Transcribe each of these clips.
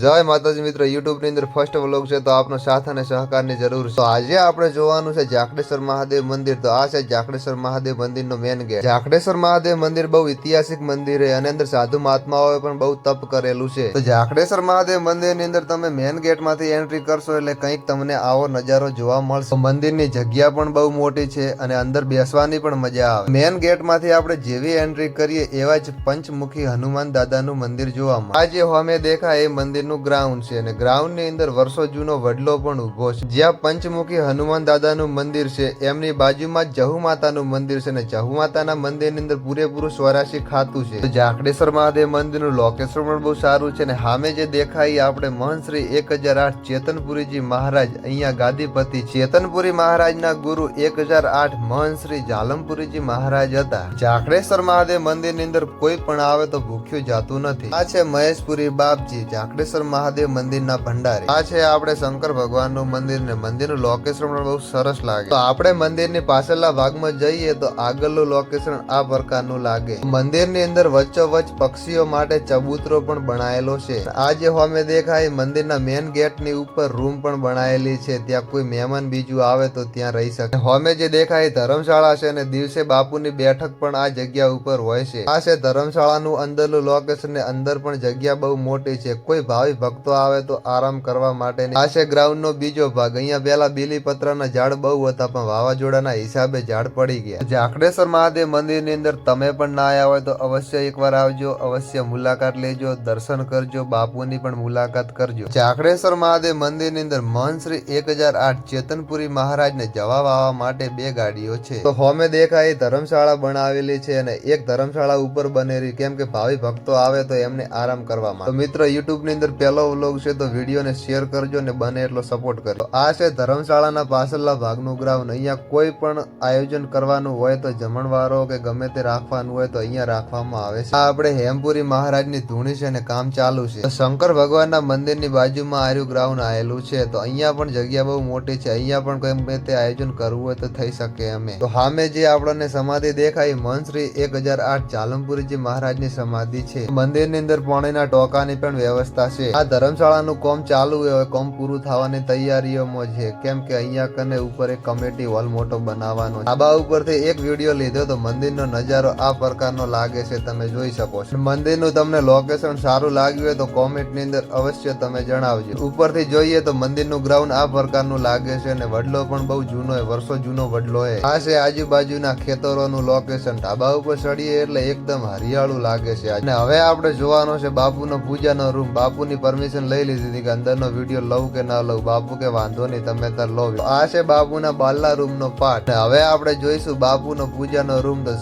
જય માતાજી મિત્ર, યુટ્યુબ ની અંદર ફર્સ્ટ વ્લોગ છે તો આપનો સાથ અને સહકારની જરૂર છે. તો આજે આપણે જોવાનું છે જાખડેશ્વર મહાદેવ મંદિર. તો આ છે જાખડેશ્વર મહાદેવ મંદિર નો મેન ગેટ. જાખડેશ્વર મહાદેવ મંદિર બહુ ઐતિહાસિક મંદિર છે અને અંદર સાધુ મહાત્માઓએ પણ બહુ તપ કરેલું છે. તો જાખડેશ્વર મહાદેવ મંદિર ની અંદર તમે મેન ગેટ માંથી એન્ટ્રી કરશો એટલે કંઈક તમને આવો નજારો જોવા મળશે. મંદિર ની જગ્યા પણ બહુ મોટી છે અને અંદર બેસવાની પણ મજા આવે. મેન ગેટ માંથી આપણે જેવી એન્ટ્રી કરીએ એવા જ પંચમુખી હનુમાન દાદા નું મંદિર જોવા મળે. આ જે હોમે દેખાય એ મંદિર નું ગ્રાઉન્ડ છે અને ગ્રાઉન્ડ ની અંદર વર્ષો જૂનો વડલો પણ ઉભો છે. જ્યાં પંચમુખી હનુમાન દાદા નું મંદિર છે એમની બાજુમાં જહુ માતા નું મંદિર છે અને જહુ માતાના મંદિર ની અંદર પૂરેપૂરું સ્વરાશી ખાતું છે. તો જાખડેશ્વર મહાદેવ મંદિર નું લોકેશન પણ બહુ સારું છે અને સામે જે દેખાય આપણે મહંત શ્રી 1008 ચેતનપુરીજી મહારાજ અહીંયા ગાદીપતિ. ચેતનપુરી મહારાજ ના ગુરુ 1008 મહંત શ્રી જાલમપુરીજી મહારાજ હતા. જાખડેશ્વર મહાદેવ મંદિર ની અંદર કોઈ પણ આવે તો ભૂખ્યું જાતું નથી. આ છે મહેશપુરી બાપજી, જાખડેશ્વર મહાદેવ મંદિર ના ભંડારી. આ છે આપણે શંકર ભગવાન નું મંદિર ને મંદિર નું લોકેશન પણ બહુ સરસ લાગે. તો આપણે મંદિર ની પાછળના ભાગમાં જઈએ તો આગળનું લોકેશન આ પ્રકારનું લાગે. મંદિર ની અંદર વચ્ચોવચ્ચ પક્ષીઓ માટે ચબૂતરો પણ બનાયેલો છે. આ જે હોમે દેખાય મંદિરના મેન ગેટ ની ઉપર રૂમ પણ બનાયેલી છે. ત્યાં કોઈ મહેમાન બીજું આવે તો ત્યાં રહી શકે. હોમે જે દેખાય ધર્મશાળા છે અને દિવસે બાપુની બેઠક પણ આ જગ્યા ઉપર હોય છે. આ છે ધર્મશાળાનું અંદરનું લોકેશન ને અંદર પણ જગ્યા બહુ મોટી છે. કોઈ ભાવિ ભક્તો આવે તો આરામ કરવા માટે. આ છે ગ્રાઉન્ડ નો બીજો ભાગ. અહીંયા પેલા બીલીપત્રના ઝાડ બહુ હતા પણ વાવાઝોડાના હિસાબે ઝાડ પડી ગયા. જાખડેશ્વર મહાદેવ મંદિર ની અંદર તમે પણ ના આવ્યા હોય તો અવશ્ય એકવાર આવજો, અવશ્ય મુલાકાત લેજો, દર્શન કરજો, બાપુની પણ મુલાકાત કરજો. જાખડેશ્વર મહાદેવ મંદિર ની અંદર મહંત શ્રી 1008 ચેતનપુરી મહારાજ ને જવા આવવા માટે બે ગાડીઓ છે. તો હોમે દેખાય ધર્મશાળા બનાવેલી છે અને એક ધર્મશાળા ઉપર બનેલી, કેમ કે ભાવિ ભક્તો આવે તો એમને આરામ કરવા માટે. તો મિત્રો યુટ્યુબ ની અંદર પહેલો વ્લોગ છે તો વિડીયોને શેર કરજો ને બને એટલો સપોર્ટ કરજો. આ છે ધર્મશાળાના પાછળના ભાગનું ગ્રાઉન્ડ. અહીંયા કોઈ પણ આયોજન કરવાનું હોય તો જમણવારો કે ગમે તે રાખવાનું હોય તો અહીંયા રાખવામાં આવે છે. આ આપણે હેમપુરી મહારાજની ધૂણી છે અને કામ ચાલુ છે. શંકર ભગવાનના મંદિરની બાજુમાં આર્યું ગ્રાઉન્ડ આવેલું છે. તો અહીંયા પણ જગ્યા બહુ મોટી છે. અહીંયા પણ ગમે તે આયોજન કરવું હોય તો થઈ શકે અમે. તો સામે જે આપણને સમાધિ દેખાય મહંત શ્રી 1008 જાલમપુરીજી મહારાજની સમાધિ છે. મંદિરની અંદર પાણીના ટોકાની પણ વ્યવસ્થા છે. આ ધર્મશાળાનું કામ ચાલુ હોય, કામ પૂરું થવાની તૈયારીઓમાં છે, કેમ કે અહીંયા કને ઉપર એક કમિટી હોલ મોટો બનાવવાનો છે. ધાબા ઉપરથી એક વિડીયો લીધો તો મંદિરનો નજારો આ પ્રકારનો લાગે છે, તમે જોઈ શકો છો. મંદિરનું તમને લોકેશન સારું લાગ્યું હોય તો કોમેન્ટ ની અંદર અવશ્ય તમે જણાવજો. ઉપરથી જોઈએ તો મંદિરનું ગ્રાઉન્ડ આ પ્રકારનું લાગે છે અને વડલો પણ બહુ જૂનો હોય, વર્ષો જૂનો વડલો છે. આ છે આજુબાજુના ખેતરોનું લોકેશન. ધાબા ઉપર ચડીએ એટલે એકદમ હરિયાળું લાગે છે. અને હવે આપણે જોવાનો છે બાપુનો પૂજાનો રૂમ. બાપુની પરમિશન લઈ લીધી હતી કે અંદરનો વિડીયો લઉં કે ના લઉં. બાપુ કે વાંધો નહીં, તમે તાર લો. આ છે બાપુના બાલના રૂમ નો પાર્ટ. હવે આપણે જોઈશું બાપુનો પૂજાનો રૂમ. તો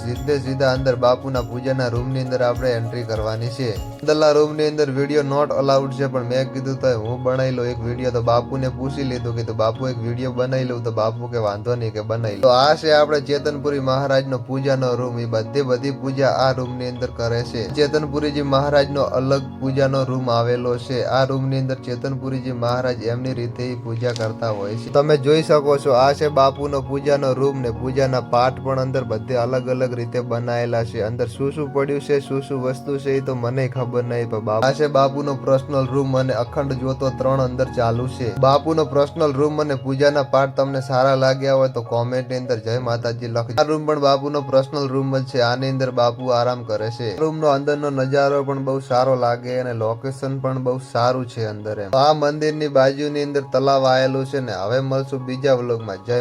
સીધા અંદર બાપુના પૂજાના રૂમ ની અંદર આપણે એન્ટ્રી કરવાની છે. અંદરના રૂમ ની અંદર વિડીયો નોટ અલાઉડ છે, પણ મેં કીધું તો હું બનાવી લઉં એક વિડીયો. તો બાપુને પૂછી લીધું કે બાપુ એક વિડીયો બનાવી લઉં. તો બાપુ કે વાંધો નહીં કે બનાવી. તો આ છે આપણે ચેતનપુરી મહારાજ નો પૂજાનો રૂમ. એ બધી પૂજા આ રૂમ ની અંદર કરે છે. ચેતનપુરીજી મહારાજ નો અલગ પૂજાનો રૂમ આવેલો છે. આ રૂમ ની અંદર ચેતનપુરીજી મહારાજ એમની રીતે પૂજા કરતા હોય છે. તમે જોઈ શકો છો આ છે બાપુનો પૂજાનો રૂમ ને પૂજાના પાઠ પણ અંદર બધે અલગ અલગ રીતે બનાયેલા છે. અંદર શું શું પડ્યું છે, શું શું વસ્તુ છે એ તો મને ખબર નહીં, પણ આ છે બાપુનો પર્સનલ રૂમ અને અખંડ જ્યોતો 3 અંદર ચાલુ છે. બાપુનો પર્સનલ રૂમ અને પૂજાના પાઠ તમને સારા લાગ્યા હોય તો કોમેન્ટ ની અંદર જય માતાજી લખજો. આ રૂમ પણ બાપુનો પર્સનલ રૂમ જ છે. આની અંદર બાપુ આરામ કરે છે. રૂમ નો અંદરનો નજારો પણ બહુ સારો લાગે અને લોકેશન પણ બહુ સારું છે અંદર. આ મંદિરની બાજુની અંદર તલાવ આવેલું છે ને. હવે મળશું બીજા વ્લોગમાં. જય